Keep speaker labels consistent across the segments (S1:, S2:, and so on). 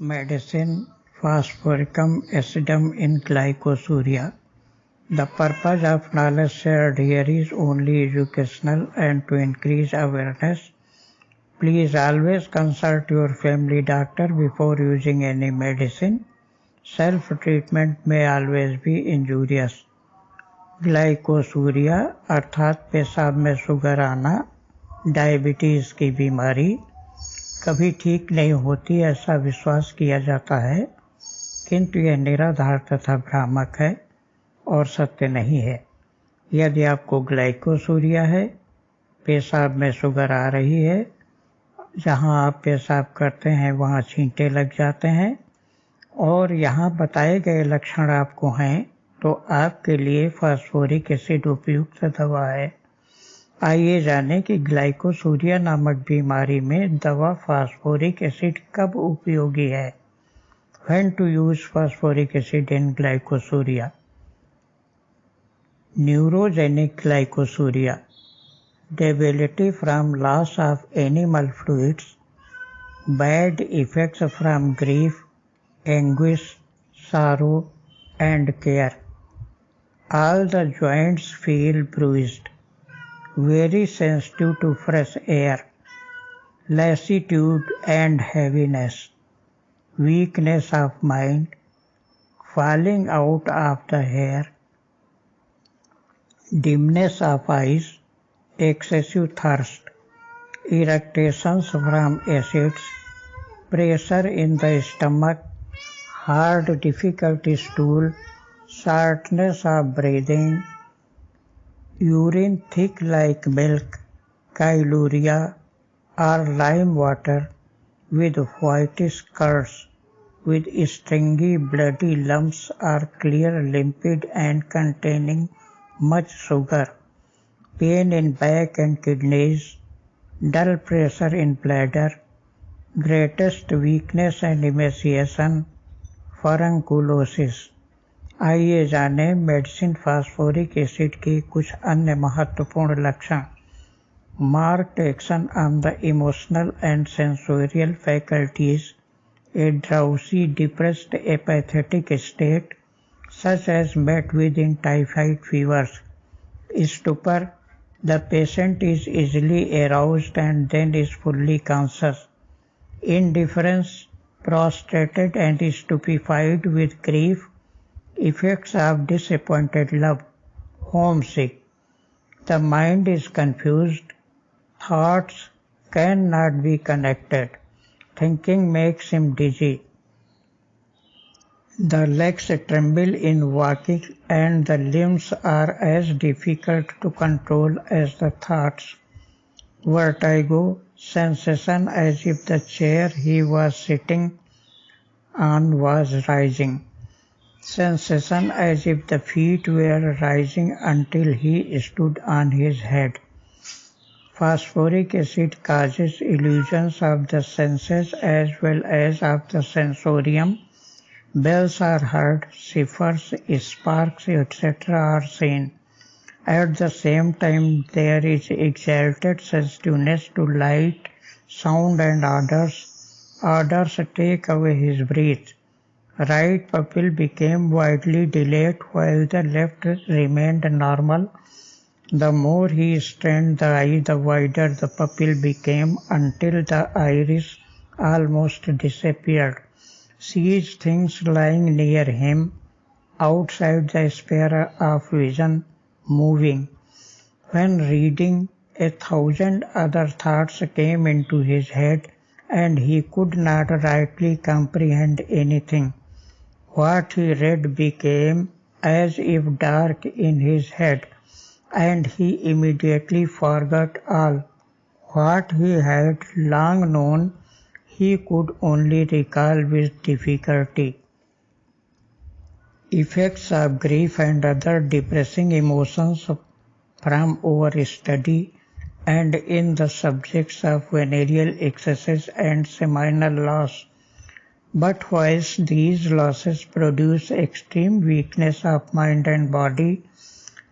S1: Medicine Phosphoricum Acidum in Glycosuria. The purpose of knowledge shared here is only educational and to increase awareness. Please always consult your family doctor before using any medicine. Self-treatment may always be injurious. Glycosuria अर्थात पेशाब में sugar आना, diabetes की बीमारी कभी ठीक नहीं होती ऐसा विश्वास किया जाता है, किंतु यह निराधार तथा भ्रामक है और सत्य नहीं है। यदि आपको ग्लाइकोसूरिया है, पेशाब में शुगर आ रही है, जहां आप पेशाब करते हैं वहां छींटे लग जाते हैं और यहाँ बताए गए लक्षण आपको हैं, तो आपके लिए फास्फोरिक एसिड उपयुक्त दवा है। आइए जानें कि ग्लाइकोसूरिया नामक बीमारी में दवा फास्फोरिक एसिड कब उपयोगी है। When to use phosphoric acid in glycosuria? Neurogenic glycosuria, debility from loss of animal fluids, bad effects from grief, anguish, sorrow, and care. All the joints feel bruised, very sensitive to fresh air, lassitude and heaviness, weakness of mind, falling out of the hair, dimness of eyes, excessive thirst, irritations from acids, pressure in the stomach, hard difficulty stool, shortness of breathing, urine thick like milk, chyluria or lime water with whitish curds, with stringy bloody lumps or clear limpid and containing much sugar, pain in back and kidneys, dull pressure in bladder, greatest weakness and emaciation, furunculosis. आइए जानें medicine phosphoric acid के कुछ अन्य महत्वपूर्ण लक्षण। Marked action on the emotional and sensorial faculties, a drowsy, depressed, apathetic state, such as met with in typhoid fevers. Stupor, the patient is easily aroused and then is fully conscious. Indifference, prostrated and stupefied with grief. Effects of disappointed love. Homesick, the mind is confused. Thoughts cannot be connected. Thinking makes him dizzy. The legs tremble in walking and the limbs are as difficult to control as the thoughts. Vertigo, sensation as if the chair he was sitting on was rising. Sensation as if the feet were rising until he stood on his head. Phosphoric acid causes illusions of the senses as well as of the sensorium. Bells are heard, ciphers, sparks, etc. are seen. At the same time, there is exalted sensitiveness to light, sound and odors. Odors take away his breath. Right pupil became widely dilated while the left remained normal. The more he strained the eye, the wider the pupil became until the iris almost disappeared. Sees things lying near him, outside the sphere of vision, moving. When reading, 1,000 other thoughts came into his head and he could not rightly comprehend anything. What he read became as if dark in his head, and he immediately forgot all. What he had long known, he could only recall with difficulty. Effects of grief and other depressing emotions from overstudy and in the subjects of venereal excesses and seminal loss. But whilst these losses produce extreme weakness of mind and body,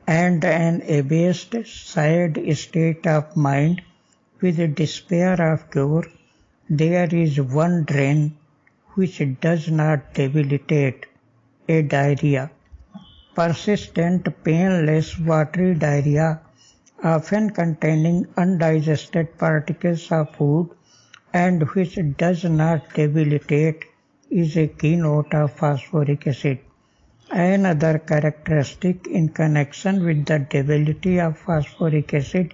S1: and an abased, sad state of mind with despair of cure, there is one drain which does not debilitate, a diarrhea. Persistent, painless, watery diarrhea, often containing undigested particles of food and which does not debilitate, is a keynote of phosphoric acid. Another characteristic in connection with the debility of phosphoric acid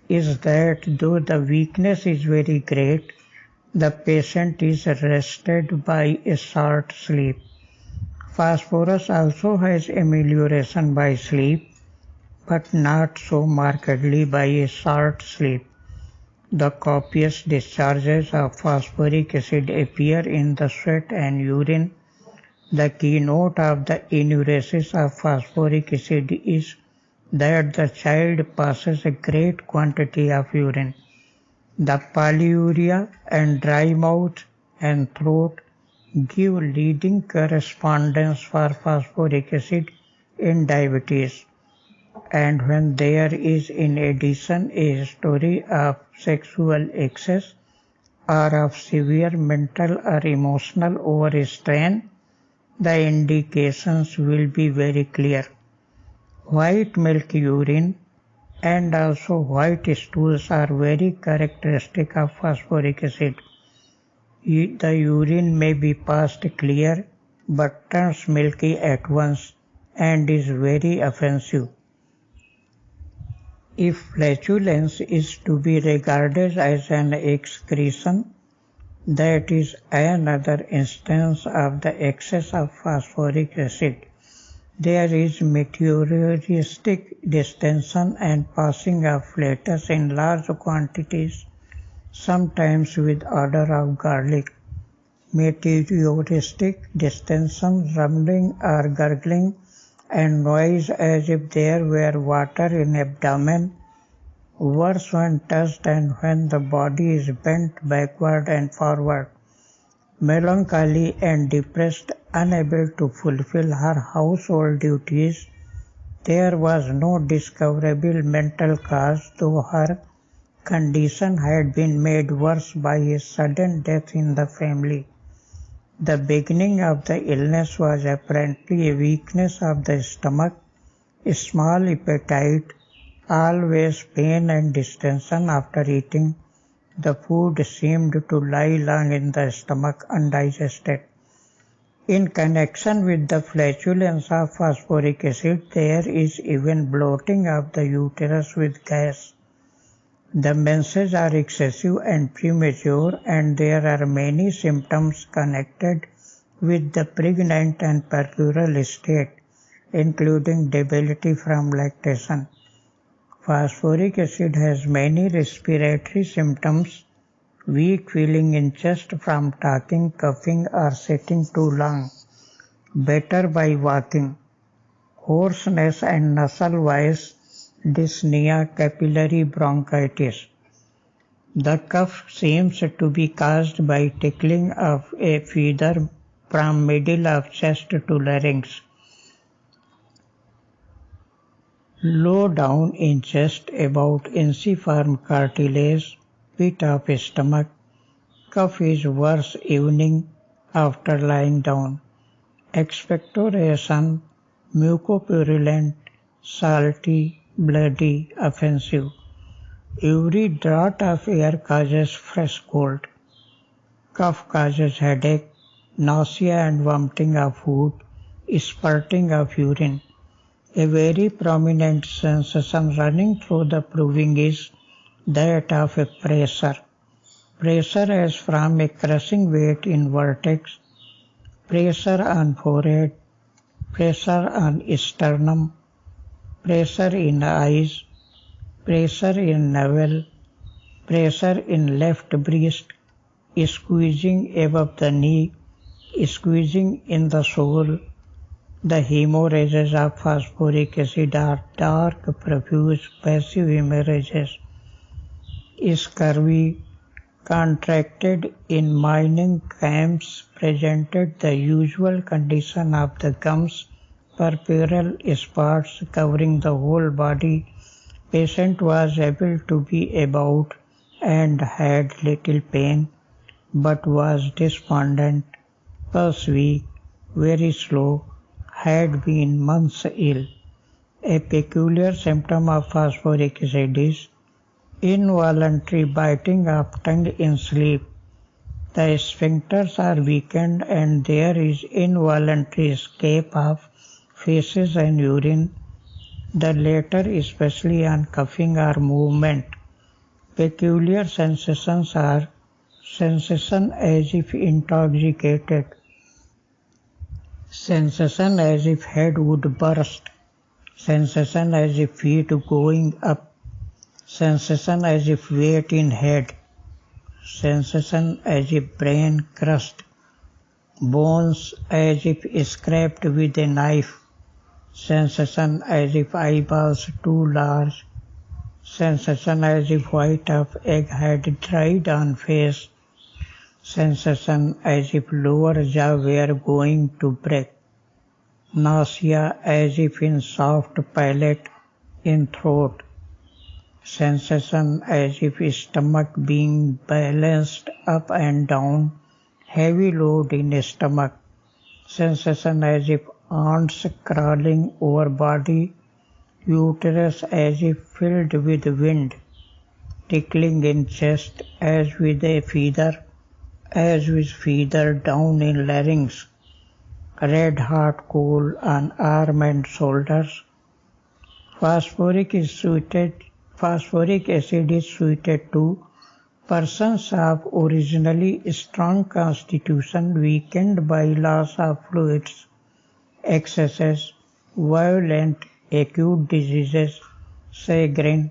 S1: is that though the weakness is very great, the patient is rested by a short sleep. Phosphorus also has amelioration by sleep, but not so markedly by a short sleep. The copious discharges of phosphoric acid appear in the sweat and urine. The keynote of the enuresis of phosphoric acid is that the child passes a great quantity of urine. The polyuria and dry mouth and throat give leading correspondence for phosphoric acid in diabetes. And when there is in addition a history of sexual excess or of severe mental or emotional overstrain, the indications will be very clear. White milk urine and also white stools are very characteristic of phosphoric acid. The urine may be passed clear but turns milky at once and is very offensive. If flatulence is to be regarded as an excretion, that is another instance of the excess of phosphoric acid. There is meteoristic distension and passing of flatus in large quantities, sometimes with odor of garlic. Meteoristic distension, rumbling or gurgling, and noise as if there were water in abdomen, worse when touched and when the body is bent backward and forward. Melancholy and depressed, unable to fulfill her household duties. There was no discoverable mental cause, though her condition had been made worse by a sudden death in the family. The beginning of the illness was apparently a weakness of the stomach, a small appetite, always pain and distension after eating. The food seemed to lie long in the stomach undigested. In connection with the flatulence of phosphoric acid, there is even bloating of the uterus with gas. The menses are excessive and premature, and there are many symptoms connected with the pregnant and puerperal state, including debility from lactation. Phosphoric acid has many respiratory symptoms: weak feeling in chest from talking, coughing, or sitting too long, better by walking, hoarseness and nasal voice, dyspnea, capillary bronchitis. The cough seems to be caused by tickling of a feather from middle of chest to larynx. Low down in chest about ensiform cartilage, pit of stomach. Cough is worse evening after lying down. Expectoration, mucopurulent, salty, bloody, offensive. Every draught of air causes fresh cold. Cough causes headache, nausea and vomiting of food, spurting of urine. A very prominent sensation running through the proving is that of a pressure. Pressure as from a crushing weight in vertex, pressure on forehead, pressure on sternum, pressure in eyes, pressure in navel, pressure in left breast, squeezing above the knee, squeezing in the sole. The hemorrhages of phosphoric acid are dark, profuse, passive hemorrhages. Scurvy, contracted in mining camps, presented the usual condition of the gums, purpural spots covering the whole body. Patient was able to be about and had little pain, but was despondent, pulse weak, very slow, had been months ill. A peculiar symptom of phosphoric acid is involuntary biting of tongue in sleep. The sphincters are weakened and there is involuntary escape of feces and urine, the latter especially on coughing or movement. Peculiar sensations are sensation as if intoxicated, sensation as if head would burst, sensation as if feet going up, sensation as if weight in head, sensation as if brain crushed, bones as if scraped with a knife, sensation as if eyeballs too large, sensation as if white of egg had dried on face, sensation as if lower jaw were going to break, nausea as if in soft palate in throat, sensation as if stomach being balanced up and down, heavy load in stomach, sensation as if ants crawling over body, uterus as if filled with wind, tickling in chest as with feather down in larynx, red hot cold on arm and shoulders. Phosphoric acid is suited to persons of originally strong constitution weakened by loss of fluids, excesses, violent acute diseases, chagrin,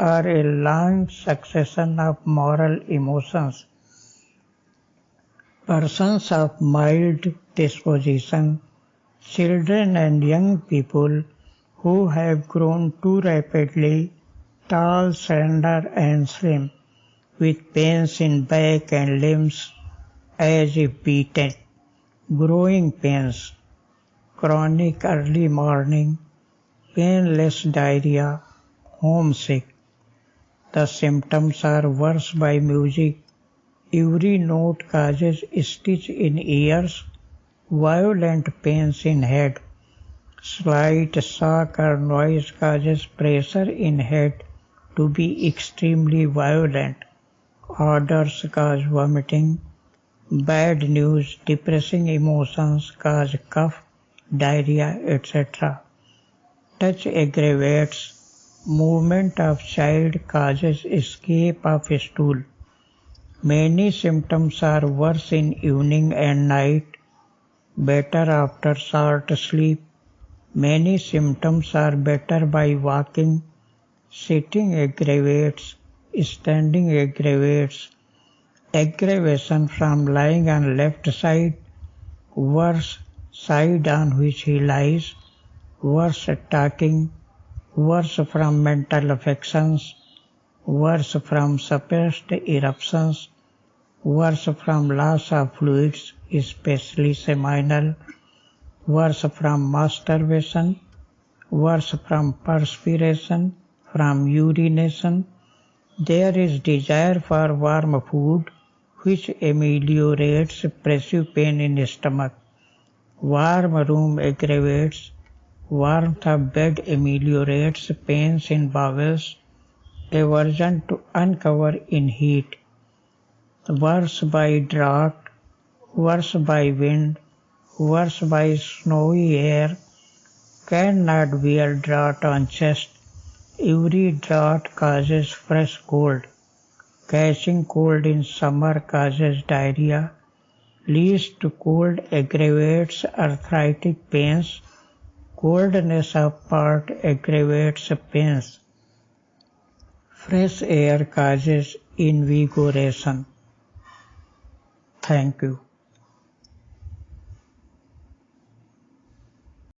S1: or a long succession of moral emotions. Persons of mild disposition, children and young people who have grown too rapidly, tall, slender and slim, with pains in back and limbs as if beaten, growing pains, chronic early morning, painless diarrhea, homesick. The symptoms are worse by music. Every note causes stitch in ears, violent pains in head. Slight shock or noise causes pressure in head to be extremely violent. Odors cause vomiting. Bad news, depressing emotions cause cough, diarrhea, etc. Touch aggravates. Movement of child causes escape of stool. Many symptoms are worse in evening and night, better after short sleep. Many symptoms are better by walking. Sitting aggravates, standing aggravates. Aggravation from lying on left side, worse side on which he lies, worse talking, worse from mental affections, worse from suppressed eruptions, worse from loss of fluids, especially seminal, worse from masturbation, worse from perspiration, from urination. There is desire for warm food, which ameliorates pressure pain in stomach. Warm room aggravates. Warmth of bed ameliorates pains in bowels. Aversion to uncover in heat. Worse by draught, worse by wind, worse by snowy air. Cannot bear draught on chest. Every draught causes fresh cold. Catching cold in summer causes diarrhea. Least cold aggravates arthritic pains. Coldness of part aggravates pains. Fresh air causes invigoration. Thank you.